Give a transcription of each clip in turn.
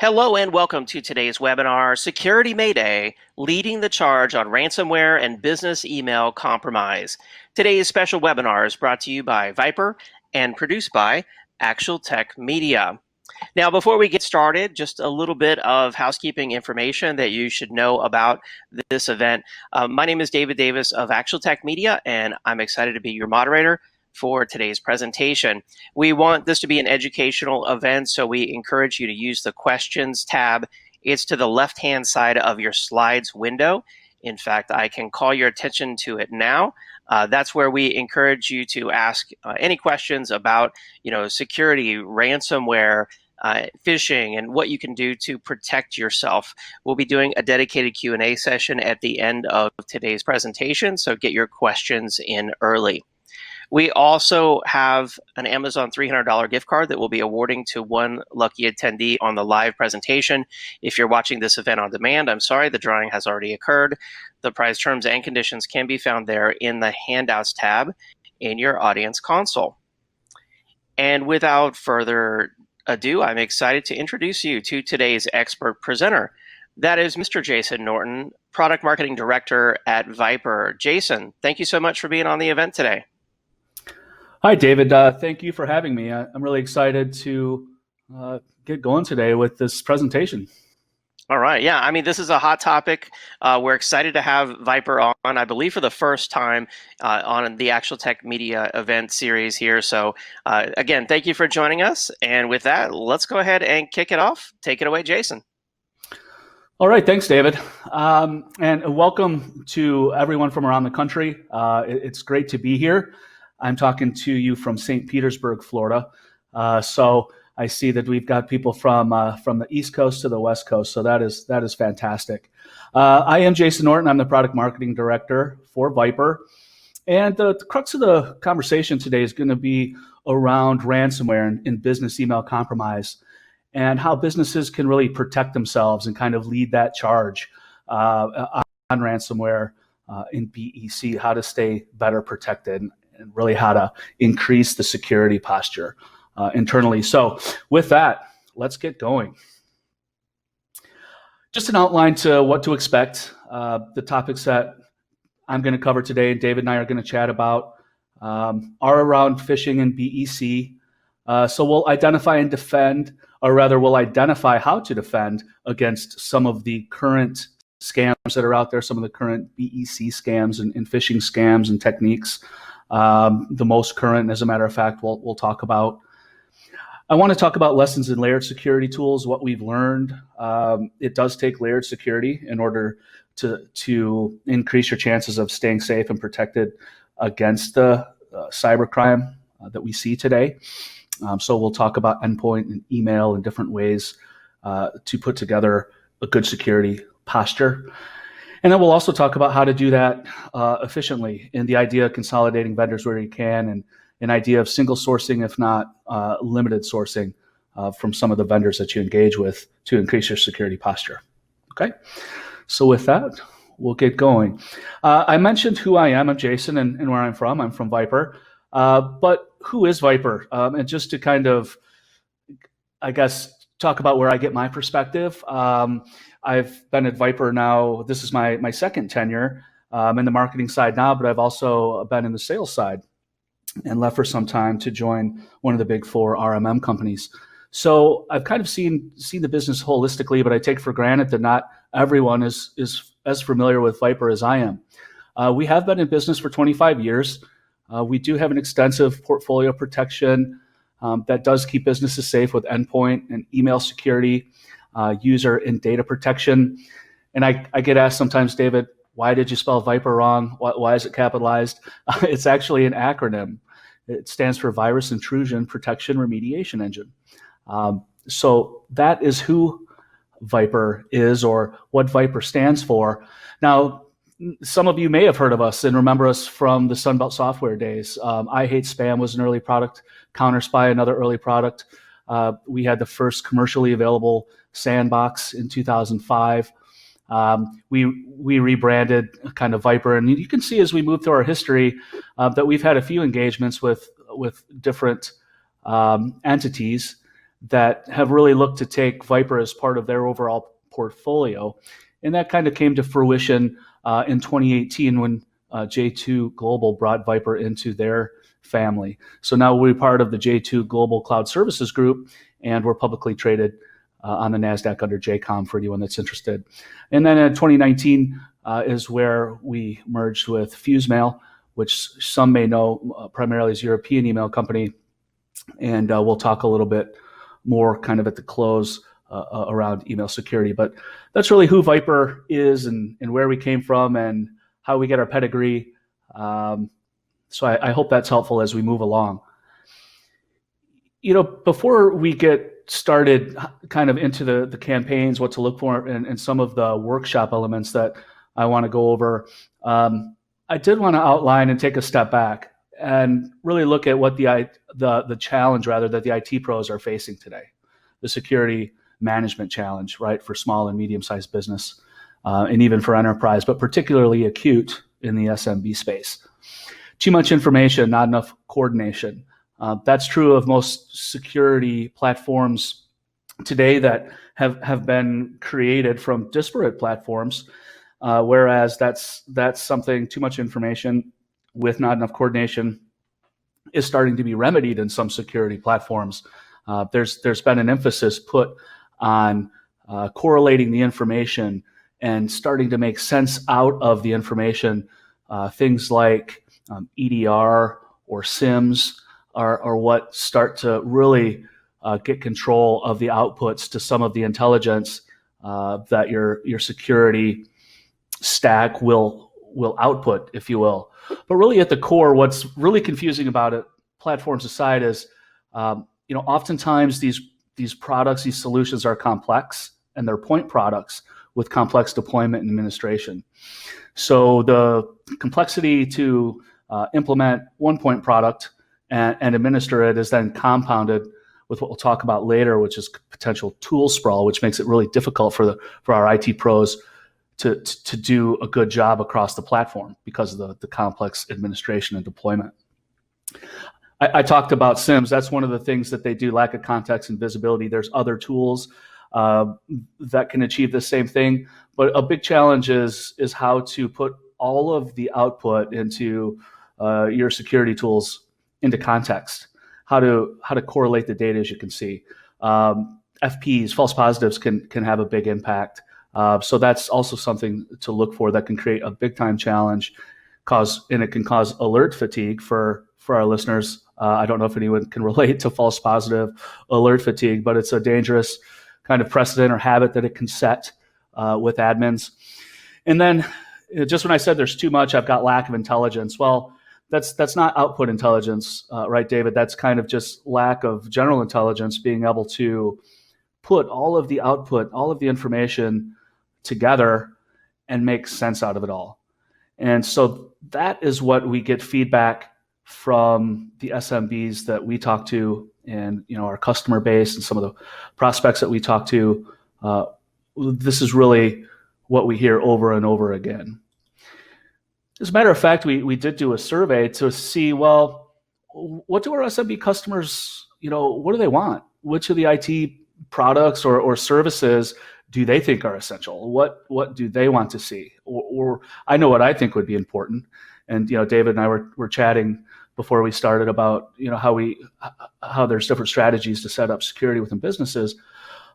Hello and welcome to today's webinar, Security Mayday, Leading the Charge on Ransomware and Business Email Compromise. Today's special webinar is brought to you by Viper and produced by Actual Tech Media. Now, before we get started, just a little bit of housekeeping information that you should know about this event. My name is David Davis of Actual Tech Media, and I'm excited to be your moderator for today's presentation. We want this to be an educational event, so we encourage you to use the questions tab. It's to the left-hand side of your slides window. In fact, I can call your attention to it now. That's where we encourage you to ask any questions about, security, ransomware, phishing, and what you can do to protect yourself. We'll be doing a dedicated Q&A session at the end of today's presentation, so get your questions in early. We also have an Amazon $300 gift card that we'll be awarding to one lucky attendee on the live presentation. If you're watching this event on demand, I'm sorry, the drawing has already occurred. The prize terms and conditions can be found there in the Handouts tab in your audience console. And without further ado, I'm excited to introduce you to today's expert presenter. That is Mr. Jason Norton, Product Marketing Director at Viper. Jason, thank you so much for being on the event today. Hi, David. Thank you for having me. I'm really excited to get going today with this presentation. All right. Yeah, I mean, this is a hot topic. We're excited to have Viper on, I believe, for the first time on the Actual Tech Media event series here. So again, thank you for joining us. And with that, let's go ahead and kick it off. Take it away, Jason. All right. Thanks, David. And welcome to everyone from around the country. It's great to be here. I'm talking to you from St. Petersburg, Florida. So I see that we've got people from the East Coast to the West Coast. So that is fantastic. I am Jason Norton. I'm the Product Marketing Director for Viper. And the crux of the conversation today is going to be around ransomware and business email compromise, and how businesses can really protect themselves and kind of lead that charge on ransomware in BEC, how to stay better protected, and really how to increase the security posture internally. So with that, let's get going. Just an outline to what to expect. The topics that I'm going to cover today and David and I are going to chat about are around phishing and BEC. So we'll identify and defend, or rather we'll identify how to defend against some of the current scams that are out there, some of the current BEC scams and phishing scams and techniques. The most current, as a matter of fact, we'll talk about. I want to talk about lessons in layered security tools, what we've learned. It does take layered security in order to increase your chances of staying safe and protected against the cybercrime that we see today. So we'll talk about endpoint and email and different ways to put together a good security posture. And then we'll also talk about how to do that efficiently, and the idea of consolidating vendors where you can, and an idea of single sourcing, if not limited sourcing from some of the vendors that you engage with to increase your security posture. Okay, so with that, we'll get going. I mentioned who I am. I'm Jason, and where I'm from. I'm from Viper. But who is Viper? And just to kind of, I guess, talk about where I get my perspective. I've been at Viper now. This is my second tenure. I'm in the marketing side now, but I've also been in the sales side and left for some time to join one of the big four RMM companies. So I've kind of seen the business holistically, but I take for granted that not everyone is as familiar with Viper as I am. We have been in business for 25 years. We do have an extensive portfolio protection that does keep businesses safe with endpoint and email security, user and data protection. And I get asked sometimes, David, why did you spell Viper wrong? Why is it capitalized? It's actually an acronym. It stands for Virus Intrusion Protection Remediation Engine. So that is who Viper is, or what Viper stands for. Now, some of you may have heard of us and remember us from the Sunbelt Software days. I Hate Spam was an early product. Counterspy, another early product. We had the first commercially available sandbox in 2005. We rebranded kind of Viper, and you can see as we move through our history that we've had a few engagements with different entities that have really looked to take Viper as part of their overall portfolio. And that kind of came to fruition in 2018 when J2 Global brought Viper into their family. So now we're part of the J2 Global Cloud Services Group, and we're publicly traded on the NASDAQ under JCOM for anyone that's interested. And then in 2019 is where we merged with FuseMail, which some may know primarily as a European email company. And we'll talk a little bit more kind of at the close around email security. But that's really who Viper is and where we came from and how we get our pedigree. So I hope that's helpful as we move along. Before we get started kind of into the campaigns, what to look for, and some of the workshop elements that I want to go over, I did want to outline and take a step back and really look at what the challenge rather that the IT pros are facing today, the security management challenge, right, for small and medium-sized business, and even for enterprise, but particularly acute in the SMB space. Too much information, not enough coordination. That's true of most security platforms today that have been created from disparate platforms, whereas that's something, too much information with not enough coordination is starting to be remedied in some security platforms. There's been an emphasis put on correlating the information and starting to make sense out of the information. Things like EDR or SIMs are what start to really get control of the outputs to some of the intelligence that your security stack will output, if you will. But really at the core, what's really confusing about it, platforms aside, is oftentimes these products, these solutions are complex, and they're point products with complex deployment and administration. So the complexity to implement one point product and administer it is then compounded with what we'll talk about later, which is potential tool sprawl, which makes it really difficult for our IT pros to do a good job across the platform because of the complex administration and deployment. I talked about SIMs. That's one of the things that they do, lack of context and visibility. There's other tools that can achieve the same thing, but a big challenge is how to put all of the output into your security tools into context, how to correlate the data, as you can see. FPs, false positives, can have a big impact. So that's also something to look for that can create a big time challenge, and it can cause alert fatigue for our listeners. I don't know if anyone can relate to false positive alert fatigue, but it's a dangerous kind of precedent or habit that it can set with admins. And then just when I said there's too much, I've got lack of intelligence. Well, that's not output intelligence, right, David? That's kind of just lack of general intelligence, being able to put all of the output, all of the information together and make sense out of it all. And so that is what we get feedback from the SMBs that we talk to, and our customer base and some of the prospects that we talk to. This is really what we hear over and over again. As a matter of fact, we did do a survey to see, well, what do our SMB customers, what do they want? Which of the IT products or services do they think are essential? What do they want to see? Or I know what I think would be important. And David and I were chatting before we started about how there's different strategies to set up security within businesses,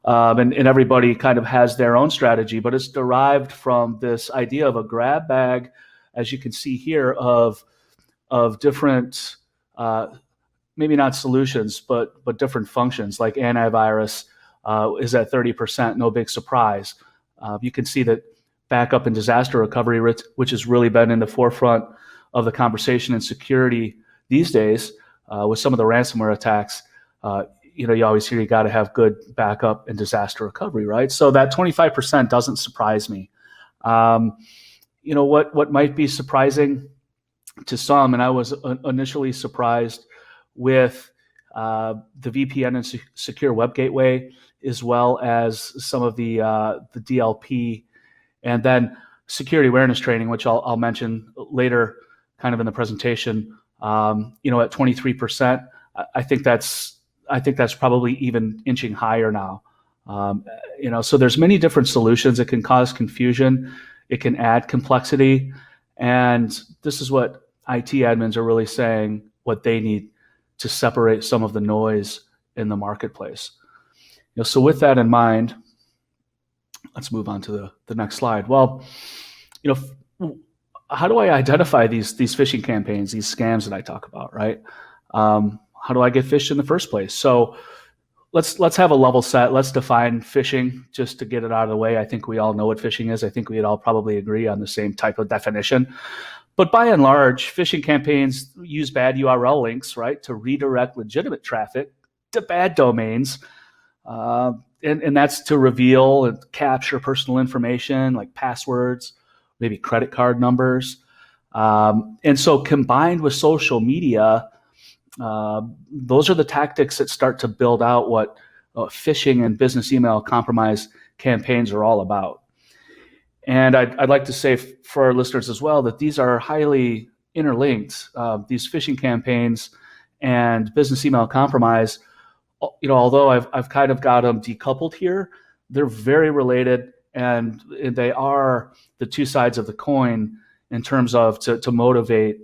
and everybody kind of has their own strategy, but it's derived from this idea of a grab bag, as you can see here, of different maybe not solutions, but different functions. Like antivirus is at 30%, no big surprise. You can see that backup and disaster recovery, which has really been in the forefront of the conversation in security these days, with some of the ransomware attacks. You always hear you got to have good backup and disaster recovery, right? So that 25% doesn't surprise me. What might be surprising to some, and I was initially surprised with the VPN and secure web gateway, as well as some of the DLP, and then security awareness training, which I'll mention later, kind of in the presentation. At 23%, I think that's I think that's probably even inching higher now. So there's many different solutions. It can cause confusion. It can add complexity. And this is what IT admins are really saying, what they need to separate some of the noise in the marketplace. So with that in mind, let's move on to the next slide. Well, how do I identify these phishing campaigns, these scams that I talk about, right? How do I get phished in the first place? So let's have a level set. Let's define phishing just to get it out of the way. I think we all know what phishing is. I think we'd all probably agree on the same type of definition. But by and large, phishing campaigns use bad URL links, right, to redirect legitimate traffic to bad domains. And that's to reveal and capture personal information like passwords, maybe credit card numbers. And so combined with social media, those are the tactics that start to build out what phishing and business email compromise campaigns are all about. And I'd like to say for our listeners as well that these are highly interlinked. These phishing campaigns and business email compromise, although I've kind of got them decoupled here, they're very related, and they are the two sides of the coin in terms of to motivate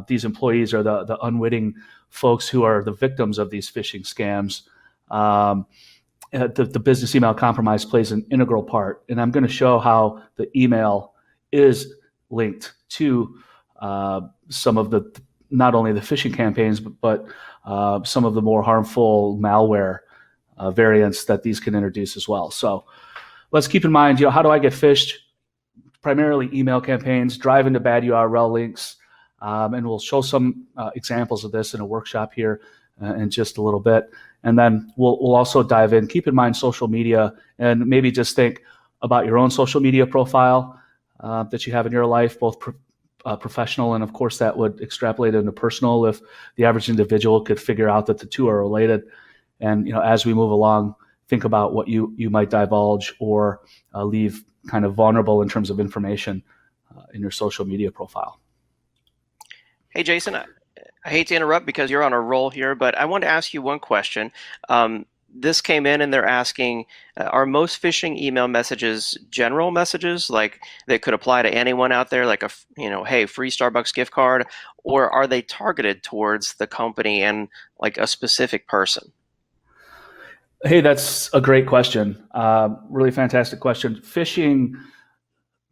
these employees or the unwitting folks who are the victims of these phishing scams. The business email compromise plays an integral part, and I'm going to show how the email is linked to some of the, not only the phishing campaigns, but some of the more harmful malware variants that these can introduce as well. So let's keep in mind, how do I get phished? Primarily email campaigns, drive into bad URL links, and we'll show some examples of this in a workshop here in just a little bit. And then we'll also dive in. Keep in mind social media, and maybe just think about your own social media profile that you have in your life, both professional, and of course that would extrapolate into personal if the average individual could figure out that the two are related. And as we move along, think about what you might divulge or leave kind of vulnerable in terms of information in your social media profile. Hey, Jason, I hate to interrupt because you're on a roll here, but I want to ask you one question. This came in and they're asking, are most phishing email messages general messages, like they could apply to anyone out there, like hey, free Starbucks gift card, or are they targeted towards the company and like a specific person? Hey, that's a great question. Really fantastic question. Phishing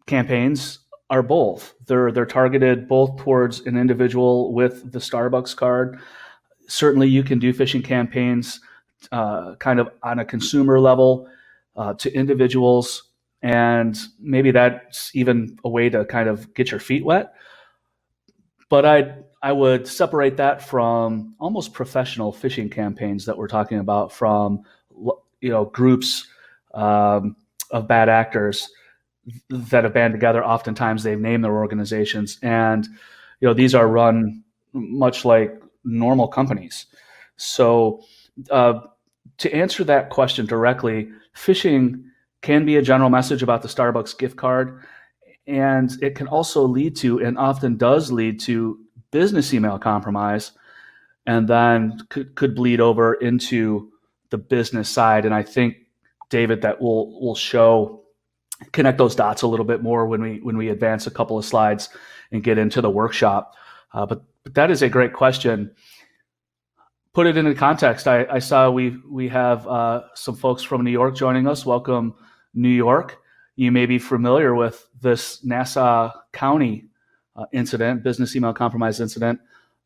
campaigns are both. They're targeted both towards an individual with the Starbucks card. Certainly, you can do phishing campaigns kind of on a consumer level to individuals, and maybe that's even a way to kind of get your feet wet. But I would separate that from almost professional phishing campaigns that we're talking about, from groups of bad actors that have band together. Oftentimes they've named their organizations, and these are run much like normal companies. So to answer that question directly, phishing can be a general message about the Starbucks gift card, and it can also lead to, and often does lead to, business email compromise, and then could bleed over into the business side. And I think, David, that we'll connect those dots a little bit more when we advance a couple of slides and get into the workshop. But that is a great question. Put it into context. I saw we have some folks from New York joining us. Welcome, New York. You may be familiar with this Nassau County incident, business email compromise incident.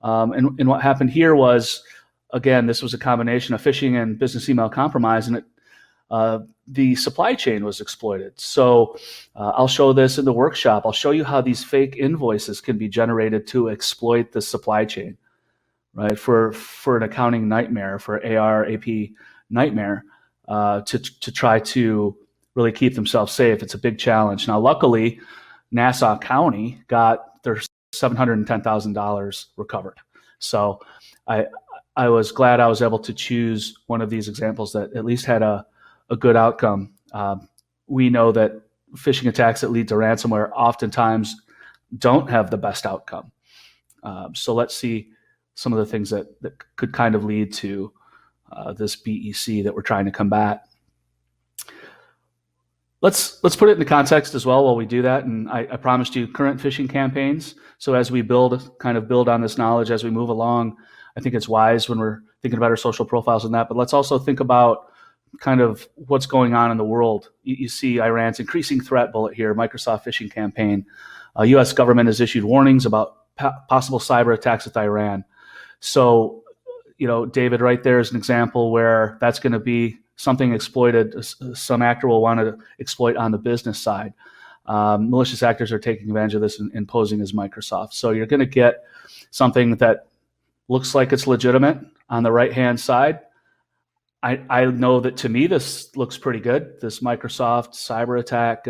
And what happened here was, again, this was a combination of phishing and business email compromise, and the supply chain was exploited. So I'll show this in the workshop. I'll show you how these fake invoices can be generated to exploit the supply chain, right? For an accounting nightmare, for AR, AP nightmare, to try to really keep themselves safe. It's a big challenge. Now, luckily, Nassau County got their $710,000 recovered. So I was glad I was able to choose one of these examples that at least had a good outcome. We know that phishing attacks that lead to ransomware oftentimes don't have the best outcome. So let's see some of the things that could kind of lead to this BEC that we're trying to combat. Let's put it into context as well while we do that. And I promised you current phishing campaigns. So as we build on this knowledge as we move along, I think it's wise when we're thinking about our social profiles and that. But let's also think about kind of what's going on in the world. You see Iran's increasing threat bullet here, Microsoft phishing campaign. U.S. government has issued warnings about possible cyber attacks with Iran. So, David, right there is an example where that's going to be something exploited. Some actor will want to exploit on the business side. Malicious actors are taking advantage of this and posing as Microsoft. So you're going to get something that looks like it's legitimate on the right-hand side. I know that to me this looks pretty good, this Microsoft cyber attack,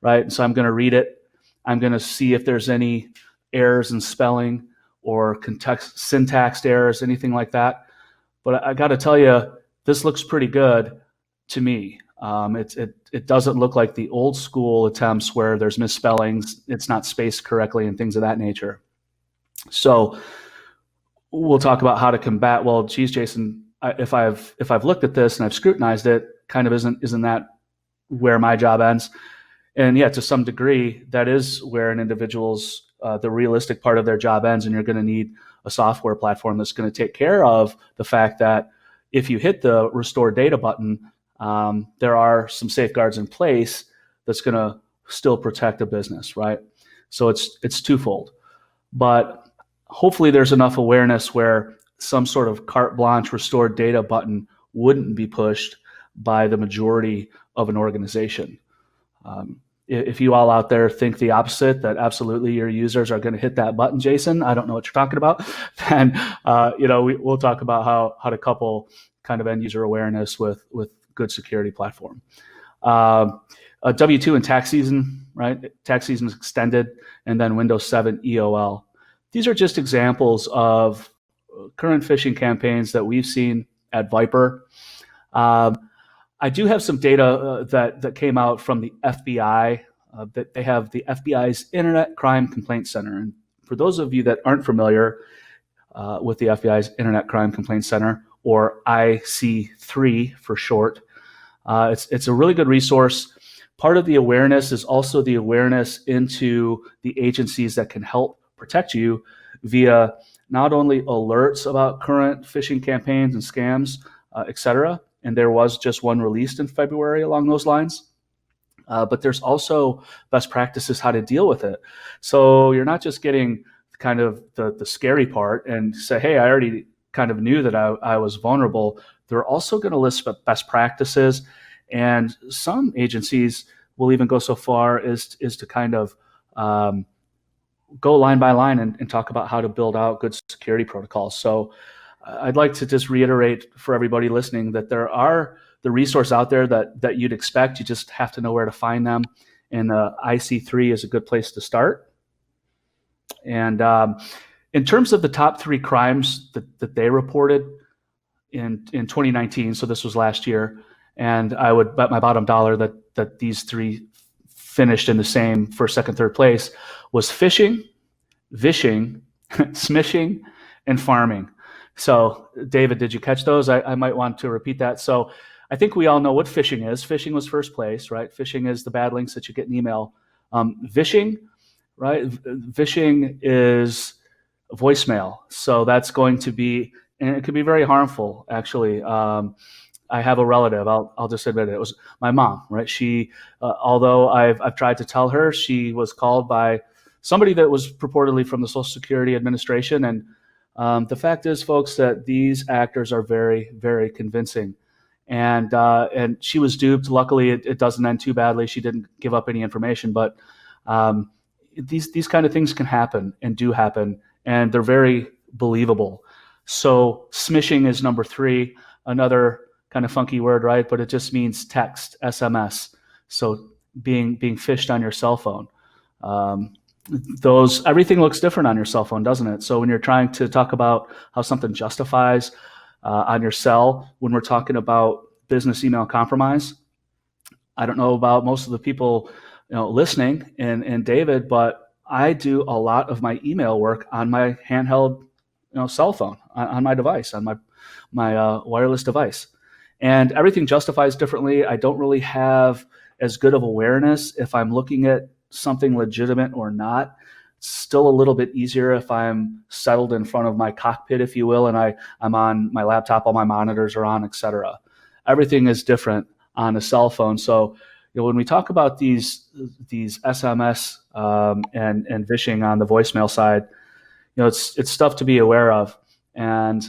right? And so I'm going to read it. I'm going to see if there's any errors in spelling or syntax errors, anything like that. But I got to tell you, this looks pretty good to me. It doesn't look like the old school attempts where there's misspellings, it's not spaced correctly, and things of that nature. So we'll talk about how to combat. Well, geez, Jason, if I've looked at this and I've scrutinized it, kind of isn't that where my job ends? And yeah, to some degree, that is where an individual's the realistic part of their job ends, and you're going to need a software platform that's going to take care of the fact that if you hit the restore data button, there are some safeguards in place that's going to still protect the business, right? So it's twofold. But hopefully there's enough awareness where some sort of carte blanche restore data button wouldn't be pushed by the majority of an organization. If you all out there think the opposite, that absolutely your users are going to hit that button, Jason, I don't know what you're talking about, then we'll talk about how to couple kind of end user awareness with good security platform. W2 and tax season, right? Tax season is extended, and then Windows 7 EOL. These are just examples of current phishing campaigns that we've seen at Viper. I do have some data that came out from the FBI. That they have the FBI's Internet Crime Complaint Center. And for those of you that aren't familiar with the FBI's Internet Crime Complaint Center, or IC3 for short, it's a really good resource. Part of the awareness is also the awareness into the agencies that can help protect you via not only alerts about current phishing campaigns and scams, et cetera, and there was just one released in February along those lines. But there's also best practices how to deal with it. So you're not just getting kind of the scary part and say, hey, I already kind of knew that I was vulnerable. They're also going to list best practices. And some agencies will even go so far as to kind of go line by line and talk about how to build out good security protocols. So I'd like to just reiterate for everybody listening that there are the resource out there that you'd expect. You just have to know where to find them. And IC3 is a good place to start. And in terms of the top 3 crimes that they reported in 2019, so this was last year, and I would bet my bottom dollar that these 3 finished in the same first, second, third place, was phishing, vishing, smishing, and farming. So, David, did you catch those? I might want to repeat that. So I think we all know what phishing is. Phishing was first place, right? Phishing is the bad links that you get in email. Vishing, right? Vishing is voicemail. So that's going to be, and it can be very harmful, actually. I have a relative, I'll just admit it was my mom, right? She, although I've tried to tell her, she was called by somebody that was purportedly from the Social Security Administration. And the fact is, folks, that these actors are very, very convincing. And she was duped. Luckily, it doesn't end too badly. She didn't give up any information, but these kind of things can happen and do happen, and they're very believable. So smishing is number 3, another kind of funky word, right? But it just means text, SMS. So being phished on your cell phone. Everything looks different on your cell phone, doesn't it? So when you're trying to talk about how something justifies on your cell, when we're talking about business email compromise, I don't know about most of the people listening and David, but I do a lot of my email work on my handheld cell phone on my device, on my wireless device. And everything justifies differently. I don't really have as good of awareness if I'm looking at something legitimate or not. It's still a little bit easier if I'm settled in front of my cockpit, if you will, and I'm on my laptop, all my monitors are on, etc. Everything is different on a cell phone. So, when we talk about these SMS and phishing on the voicemail side, it's stuff to be aware of. And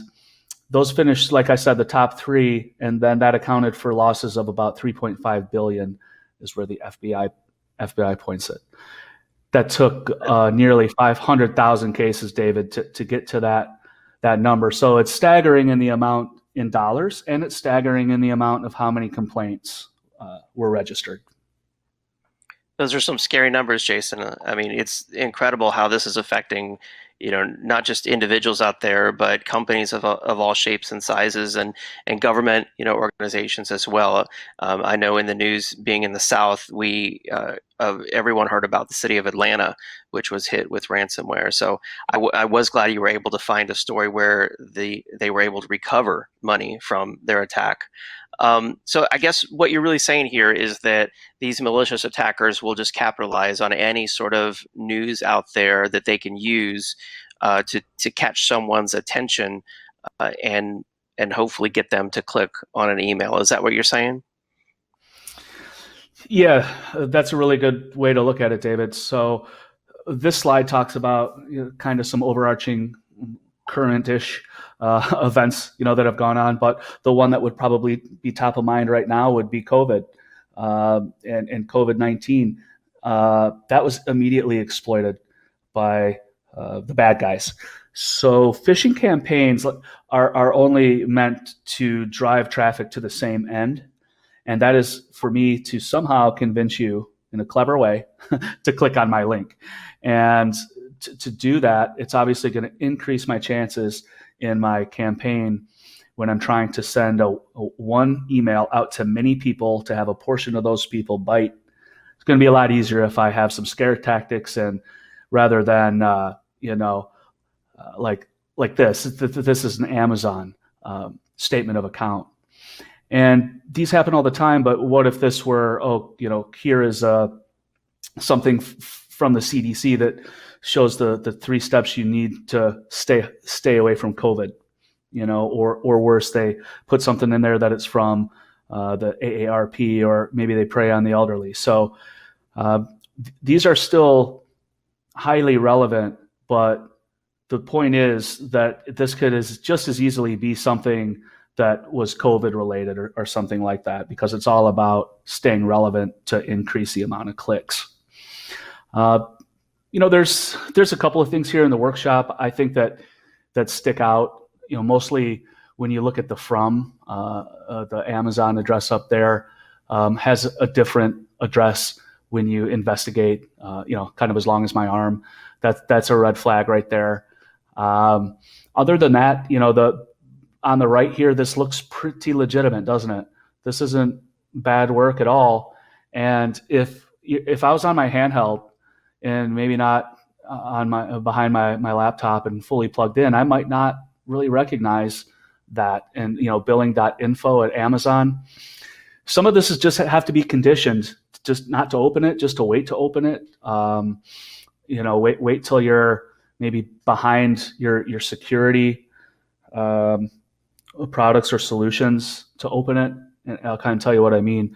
those finished, like I said, the top three, and then that accounted for losses of about 3.5 billion is where the FBI points it. That took nearly 500,000 cases, David, to get to that number. So it's staggering in the amount in dollars, and it's staggering in the amount of how many complaints were registered. Those are some scary numbers, Jason. I mean, it's incredible how this is affecting, not just individuals out there, but companies of all shapes and sizes, and government, organizations as well. I know in the news, being in the South, everyone heard about the city of Atlanta, which was hit with ransomware. So I was glad you were able to find a story where they were able to recover money from their attack. So I guess what you're really saying here is that these malicious attackers will just capitalize on any sort of news out there that they can use to catch someone's attention and hopefully get them to click on an email. Is that what you're saying? Yeah, that's a really good way to look at it, David. So this slide talks about kind of some overarching current-ish events, that have gone on. But the one that would probably be top of mind right now would be COVID and COVID-19. That was immediately exploited by the bad guys. So phishing campaigns are only meant to drive traffic to the same end. And that is for me to somehow convince you in a clever way to click on my link. And to do that, it's obviously going to increase my chances in my campaign when I'm trying to send one email out to many people to have a portion of those people bite. It's going to be a lot easier if I have some scare tactics, and rather than like this is an Amazon statement of account. And these happen all the time, but what if this were, here is something from the CDC that shows the 3 steps you need to stay away from COVID, or worse, they put something in there that it's from the AARP, or maybe they prey on the elderly. So these are still highly relevant, but the point is that this could just as easily be something that was COVID related or something like that, because it's all about staying relevant to increase the amount of clicks. There's a couple of things here in the workshop I think that stick out. Mostly when you look at the Amazon address up there has a different address when you investigate. Kind of as long as my arm. That's a red flag right there. Other than that, on the right here, this looks pretty legitimate, doesn't it? This isn't bad work at all. And if I was on my handheld and maybe not behind my laptop and fully plugged in, I might not really recognize that. And billing.info at Amazon. Some of this is just have to be conditioned, just not to open it, just to wait to open it. Wait till you're maybe behind your security products or solutions to open it. And I'll kind of tell you what I mean.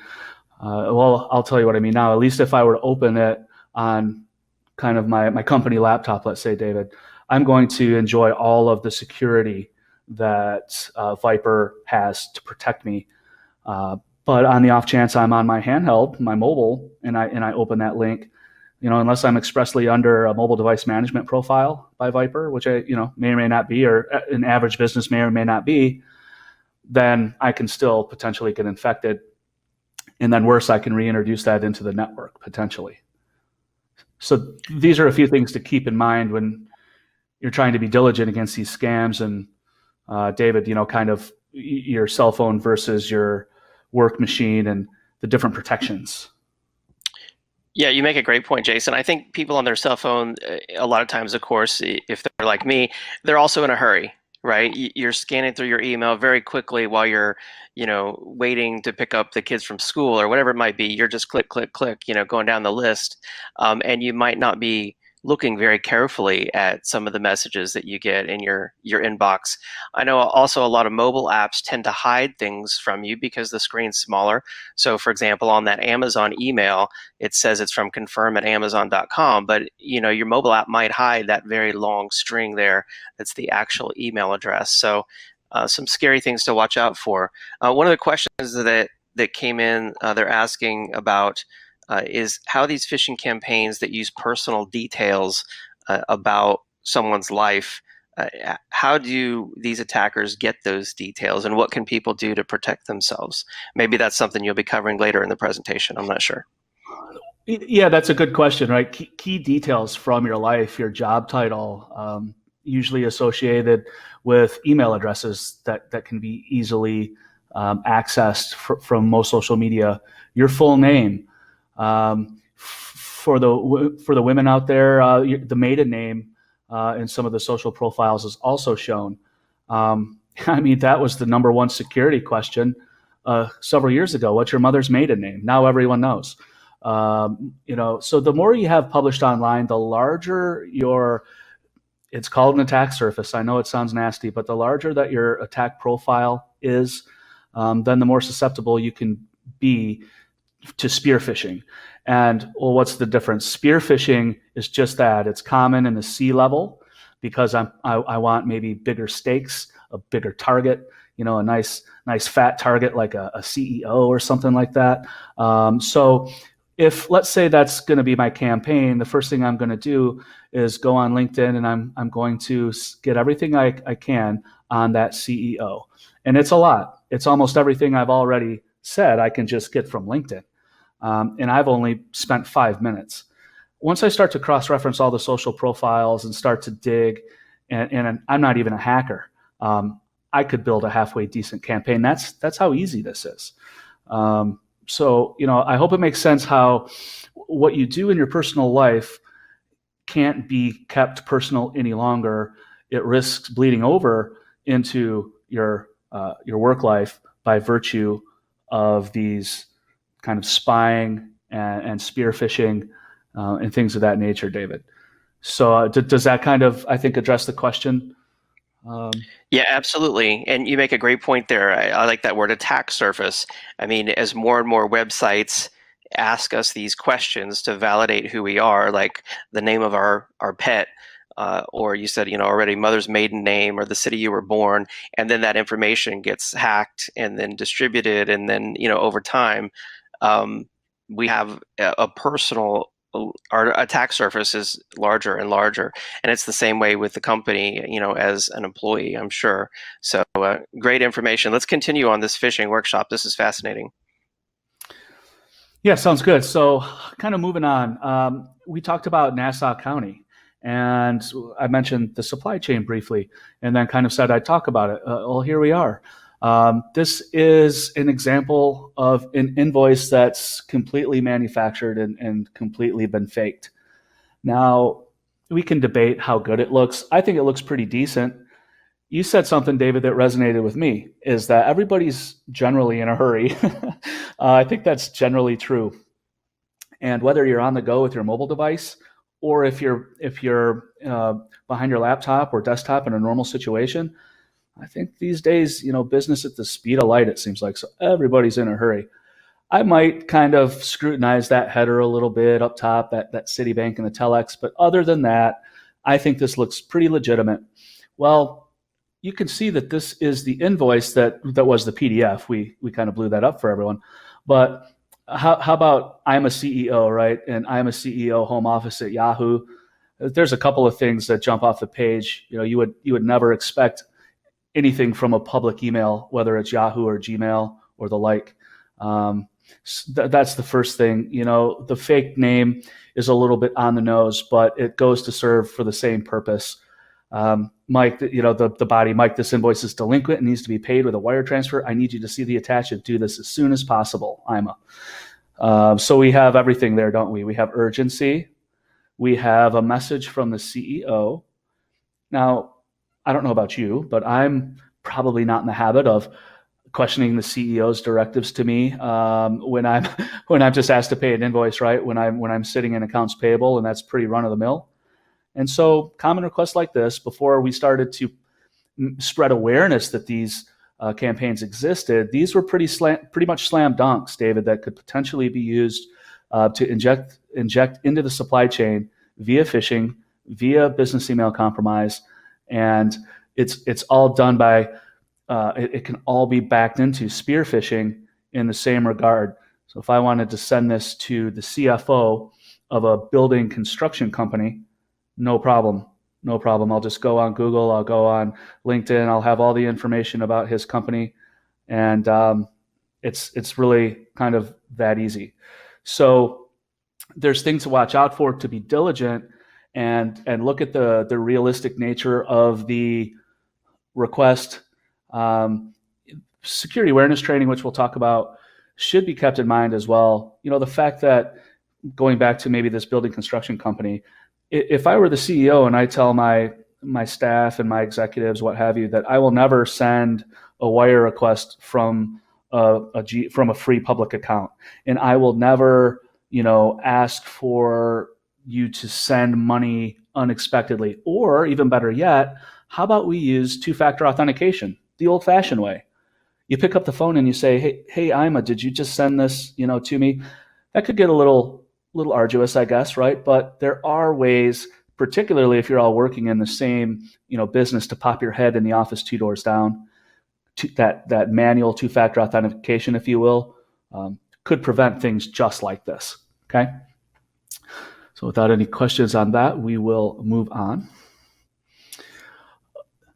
I'll tell you what I mean now. At least if I were to open it on kind of my company laptop, let's say, David, I'm going to enjoy all of the security that Viper has to protect me. But on the off chance I'm on my handheld, my mobile, and I open that link, unless I'm expressly under a mobile device management profile by Viper, which I may or may not be, or an average business may or may not be, then I can still potentially get infected. And then worse, I can reintroduce that into the network potentially. So these are a few things to keep in mind when you're trying to be diligent against these scams. And David, kind of your cell phone versus your work machine and the different protections. Yeah, you make a great point, Jason. I think people on their cell phone, a lot of times, of course, if they're like me, they're also in a hurry, right? You're scanning through your email very quickly while you're, waiting to pick up the kids from school or whatever it might be. You're just click, click, click, going down the list. And you might not be looking very carefully at some of the messages that you get in your inbox. I know also a lot of mobile apps tend to hide things from you because the screen's smaller. So, for example, on that Amazon email, it says it's from confirm@amazon.com, but your mobile app might hide that very long string there. That's the actual email address. So some scary things to watch out for. One of the questions that came in, they're asking about is how these phishing campaigns that use personal details about someone's life. How do these attackers get those details, and what can people do to protect themselves? Maybe that's something you'll be covering later in the presentation. I'm not sure. Yeah, that's a good question, right? Key details from your life, your job title, usually associated with email addresses that can be easily accessed from most social media. Your full name. For the women out there, the maiden name in some of the social profiles is also shown. I mean, that was the number one security question several years ago. What's your mother's maiden name? Now everyone knows. So the more you have published online, the larger it's called an attack surface. I know it sounds nasty, but the larger that your attack profile is, then the more susceptible you can be to spear phishing. And well, what's the difference? Spear phishing is just that. It's common in the C level because I want maybe bigger stakes, a bigger target, a nice fat target like a CEO or something like that. So if let's say that's going to be my campaign, the first thing I'm going to do is go on LinkedIn and I'm going to get everything I can on that CEO. And it's a lot. It's almost everything I've already said I can just get from LinkedIn. And I've only spent 5 minutes. Once I start to cross-reference all the social profiles and start to dig, and I'm not even a hacker, I could build a halfway decent campaign. That's how easy this is. So, I hope it makes sense how what you do in your personal life can't be kept personal any longer. It risks bleeding over into your work life by virtue of these kind of spying and spear phishing and things of that nature, David. So does that kind of, I think, address the question? Yeah, absolutely. And you make a great point there. I like that word, attack surface. I mean, as more and more websites ask us these questions to validate who we are, like the name of our pet, or you said, already mother's maiden name or the city you were born, and then that information gets hacked and then distributed, and then, over time, we have a personal, our attack surface is larger and larger, and it's the same way with the company, as an employee, I'm sure. So great information. Let's continue on this phishing workshop. This is fascinating. Yeah, sounds good. So kind of moving on, we talked about Nassau County, and I mentioned the supply chain briefly, and then kind of said I'd talk about it. Well, here we are. This is an example of an invoice that's completely manufactured and completely been faked. Now, we can debate how good it looks. I think it looks pretty decent. You said something, David, that resonated with me, is that everybody's generally in a hurry. I think that's generally true. And whether you're on the go with your mobile device or if you're behind your laptop or desktop in a normal situation, I think these days, business at the speed of light, it seems like. So everybody's in a hurry. I might kind of scrutinize that header a little bit up top, that Citibank and the Telex. But other than that, I think this looks pretty legitimate. Well, you can see that this is the invoice that was the PDF. We kind of blew that up for everyone. But how about I'm a CEO, right? And I'm a CEO home office at Yahoo. There's a couple of things that jump off the page. You would never expect anything from a public email, whether it's Yahoo or Gmail or the like. That's the first thing. The fake name is a little bit on the nose, but it goes to serve for the same purpose. Mike, the body, Mike, this invoice is delinquent and needs to be paid with a wire transfer. I need you to see the attachment. Do this as soon as possible. So we have everything there, don't we? We have urgency. We have a message from the CEO. Now, I don't know about you, but I'm probably not in the habit of questioning the CEO's directives to me when I'm when I'm just asked to pay an invoice, right? When I'm sitting in accounts payable, and that's pretty run of the mill. And so, common requests like this, before we started to spread awareness that these campaigns existed, these were pretty much slam dunks, David, that could potentially be used to inject into the supply chain via phishing, via business email compromise, and it's all done by it can all be backed into spear phishing in the same regard. So if I wanted to send this to the CFO of a building construction company, no problem. No problem. I'll just go on Google. I'll go on LinkedIn. I'll have all the information about his company, and it's really kind of that easy. So there's things to watch out for, to be diligent and look at the realistic nature of the request. Security awareness training, which we'll talk about, should be kept in mind as well. The fact that, going back to maybe this building construction company, if I were the CEO and I tell my staff and my executives, what have you, that I will never send a wire request from a free public account, and I will never, ask for you to send money unexpectedly, or even better yet, how about we use two-factor authentication the old-fashioned way? You pick up the phone and you say, "Hey, Ima, did you just send this, to me?" That could get a little arduous, I guess, right? But there are ways, particularly if you're all working in the same, business, to pop your head in the office two doors down. That manual two-factor authentication, if you will, could prevent things just like this. Okay. So without any questions on that, we will move on.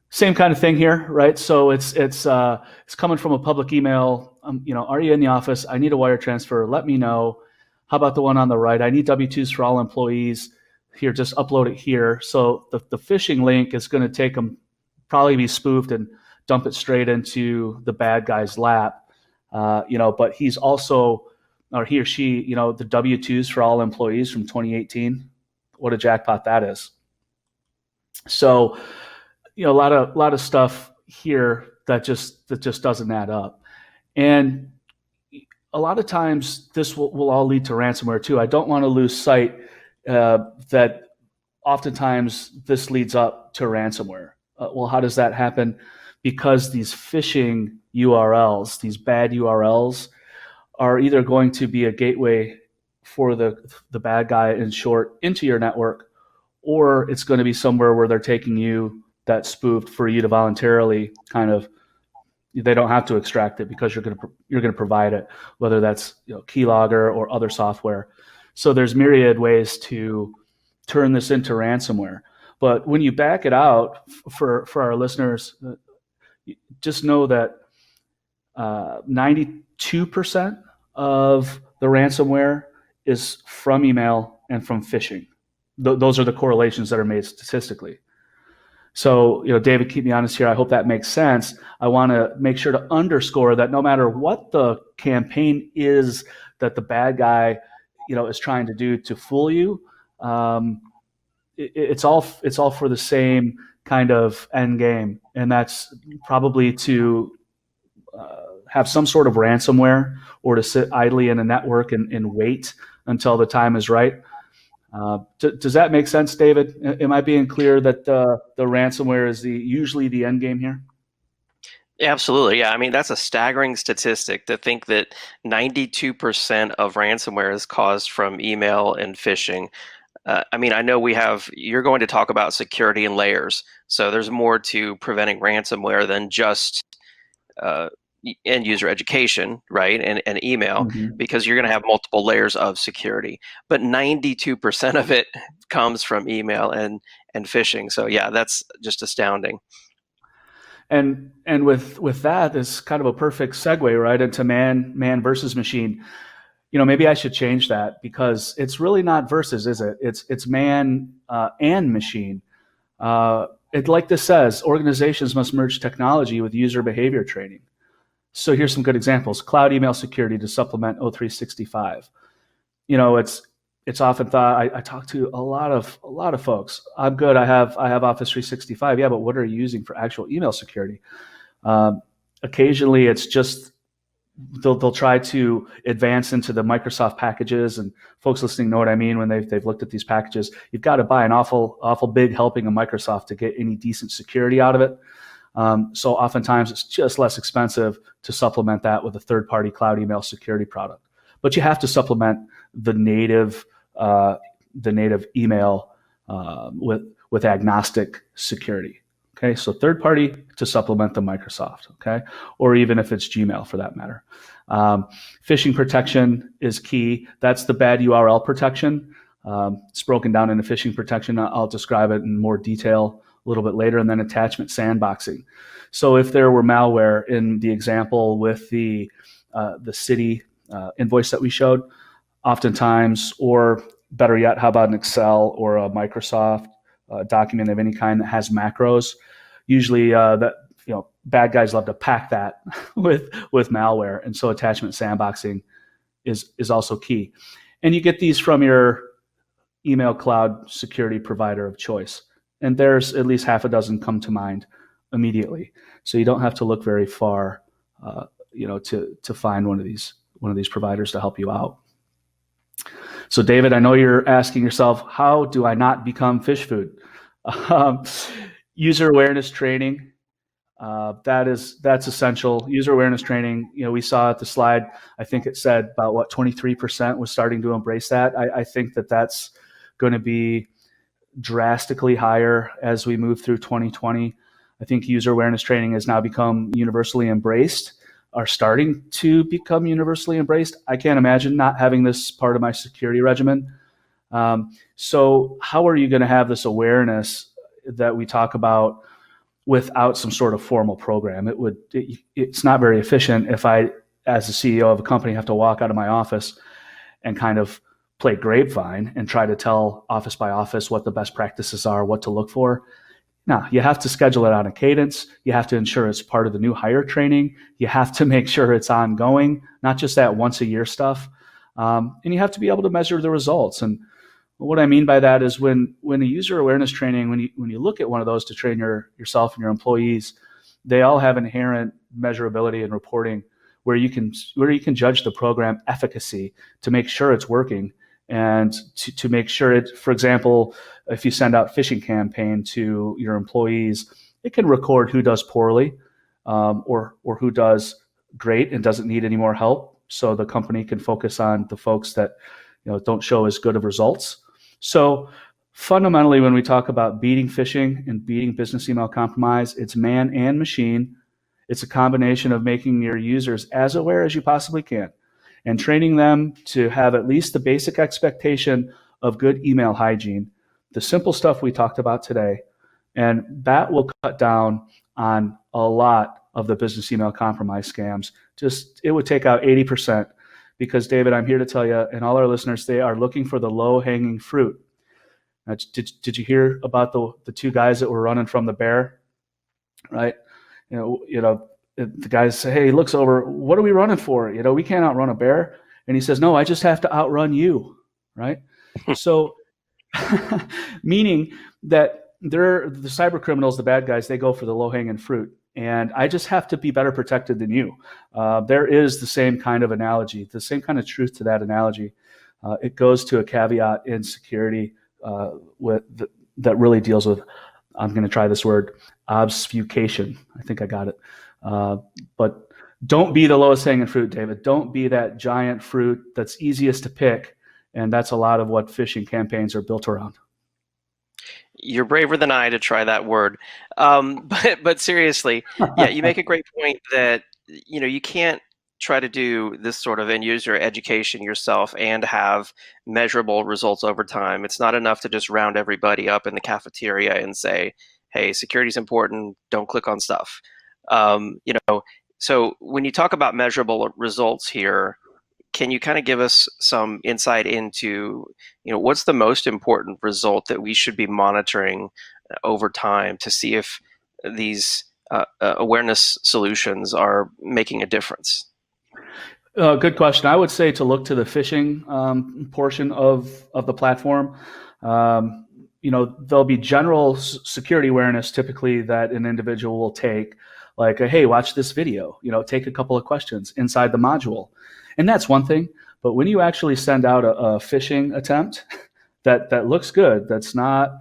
Same kind of thing here, right? So it's coming from a public email. Are you in the office? I need a wire transfer. Let me know. How about the one on the right? I need W-2s for all employees. Here, just upload it here. So the phishing link is going to take them, probably be spoofed and dump it straight into the bad guy's lap. But he's also, or he or she, the W-2s for all employees from 2018. What a jackpot that is. So, a lot of stuff here that just doesn't add up. And a lot of times this will all lead to ransomware too. I don't want to lose sight that oftentimes this leads up to ransomware. Well, how does that happen? Because these phishing URLs, these bad URLs, are either going to be a gateway for the bad guy, in short, into your network, or it's going to be somewhere where they're taking you that spoofed for you to voluntarily they don't have to extract it because you're going to provide it, whether that's keylogger or other software. So there's myriad ways to turn this into ransomware. But when you back it out for our listeners, just know that 92% of the ransomware is from email and from phishing. Those are the correlations that are made statistically. So, David, keep me honest here. I hope that makes sense. I want to make sure to underscore that no matter what the campaign is that the bad guy, is trying to do to fool you, it's all for the same kind of end game, and that's probably to have some sort of ransomware, or to sit idly in a network and wait until the time is right. Does that make sense, David? Am I being clear that the ransomware is usually the end game here? Absolutely. Yeah. I mean, that's a staggering statistic to think that 92% of ransomware is caused from email and phishing. I know you're going to talk about security and layers. So there's more to preventing ransomware than just end user education, right? And email, because you're going to have multiple layers of security. But 92% of it comes from email and phishing. So yeah, that's just astounding. And with that is kind of a perfect segue, right, into man versus machine. Maybe I should change that, because it's really not versus, is it? It's man and machine. Like this says, organizations must merge technology with user behavior training. So here's some good examples. Cloud email security to supplement O365. It's often thought. I talk to a lot of folks. I'm good. I have Office 365. Yeah, but what are you using for actual email security? Um, Occasionally, it's just they'll try to advance into the Microsoft packages, and folks listening know what I mean when they've looked at these packages. You've got to buy an awful big helping of Microsoft to get any decent security out of it. So oftentimes it's just less expensive to supplement that with a third-party cloud email security product. But you have to supplement the native uh, the native email with agnostic security. Okay, so third party to supplement the Microsoft. Okay, or even if it's Gmail for that matter. Um, Phishing protection is key. That's the bad URL protection. It's broken down into phishing protection. I'll describe it in more detail a little bit later, and then attachment sandboxing. So if there were malware in the example with the city invoice that we showed, oftentimes, or better yet, how about an Excel or a Microsoft document of any kind that has macros? Usually, that bad guys love to pack that with malware, and so attachment sandboxing is also key. And you get these from your email cloud security provider of choice, and there's at least half a dozen come to mind immediately. So you don't have to look very far, to find one of these providers to help you out. So, David, I know you're asking yourself, how do I not become Phish Food? Um, User awareness training, that's essential. User awareness training. We saw at the slide. I think it said about 23% was starting to embrace that. I think that's going to be drastically higher as we move through 2020. I think user awareness training has now become universally embraced, are starting to become universally embraced. I can't imagine not having this part of my security regimen. So how are you going to have this awareness that we talk about without some sort of formal program? It's not very efficient if I, as the CEO of a company, have to walk out of my office and kind of play grapevine and try to tell office by office what the best practices are, what to look for. Now, you have to schedule it on a cadence. You have to ensure it's part of the new hire training. You have to make sure it's ongoing, not just that once a year stuff. And you have to be able to measure the results. And what I mean by that is when a user awareness training, when you look at one of those to train yourself and your employees, they all have inherent measurability and reporting where you can judge the program efficacy to make sure it's working, and to make sure it, for example, if you send out phishing campaign to your employees, it can record who does poorly, or who does great and doesn't need any more help, so the company can focus on the folks that don't show as good of results. So fundamentally, when we talk about beating phishing and beating business email compromise, it's man and machine. It's a combination of making your users as aware as you possibly can and training them to have at least the basic expectation of good email hygiene, the simple stuff we talked about today. And that will cut down on a lot of the business email compromise scams. It would take out 80%. Because, David, I'm here to tell you, and all our listeners, they are looking for the low-hanging fruit. Now, did you hear about the two guys that were running from the bear? Right? The guys say, hey, he looks over, what are we running for? We can't outrun a bear. And he says, no, I just have to outrun you. Right? So, meaning that the cyber criminals, the bad guys, they go for the low-hanging fruit. And I just have to be better protected than you. There is the same kind of analogy, the same kind of truth to that analogy. It goes to a caveat in security that really deals with, I'm going to try this word, obfuscation. I think I got it. But don't be the lowest hanging fruit, David. Don't be that giant fruit that's easiest to pick. And that's a lot of what phishing campaigns are built around. You're braver than I to try that word. But seriously, yeah, you make a great point that you can't try to do this sort of end user education yourself and have measurable results over time. It's not enough to just round everybody up in the cafeteria and say, hey, security is important, don't click on stuff. So when you talk about measurable results here, can you kind of give us some insight into, what's the most important result that we should be monitoring over time to see if these awareness solutions are making a difference? Good question. I would say to look to the phishing portion of the platform. There'll be general security awareness typically that an individual will take, like, hey, watch this video. Take a couple of questions inside the module, and that's one thing. But when you actually send out a phishing attempt that looks good, that's not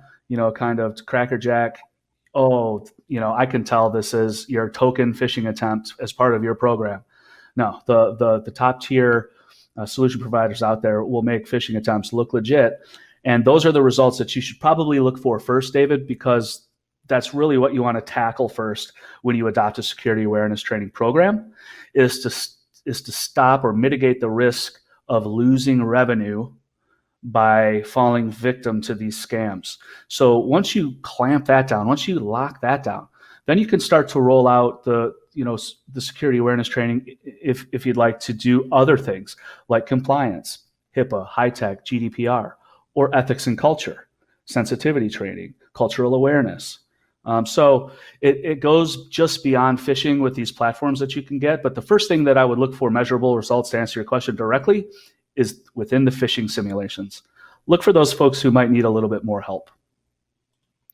kind of crackerjack. Oh, I can tell this is your token phishing attempt as part of your program. No, the top tier solution providers out there will make phishing attempts look legit. And those are the results that you should probably look for first, David, because that's really what you want to tackle first when you adopt a security awareness training program, is to stop or mitigate the risk of losing revenue by falling victim to these scams. So once you clamp that down, once you lock that down, then you can start to roll out the security awareness training if you'd like to do other things like compliance, HIPAA, high tech, GDPR, or ethics and culture, sensitivity training, cultural awareness. So it goes just beyond phishing with these platforms that you can get. But the first thing that I would look for measurable results, to answer your question directly, is within the phishing simulations. Look for those folks who might need a little bit more help.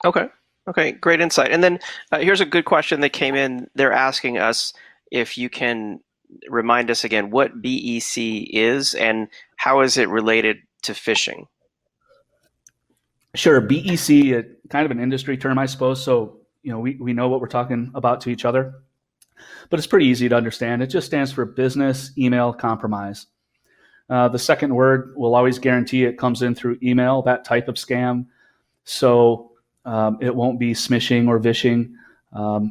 Okay, great insight. And then here's a good question that came in. They're asking us if you can remind us again what BEC is and how is it related to phishing? Sure, BEC, kind of an industry term, I suppose. So, we know what we're talking about to each other, but it's pretty easy to understand. It just stands for business email compromise. The second word will always guarantee it comes in through email, that type of scam. So it won't be smishing or vishing.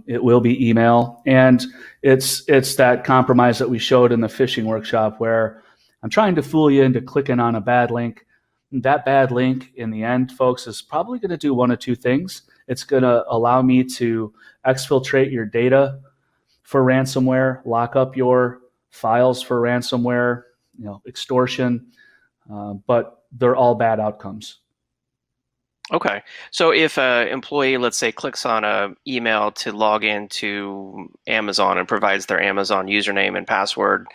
It will be email. And it's that compromise that we showed in the phishing workshop where I'm trying to fool you into clicking on a bad link. That bad link in the end, folks, is probably going to do one of two things. It's going to allow me to exfiltrate your data for ransomware, lock up your files for ransomware, extortion, but they're all bad outcomes. Okay. So if an employee, let's say, clicks on an email to log into Amazon and provides their Amazon username and password,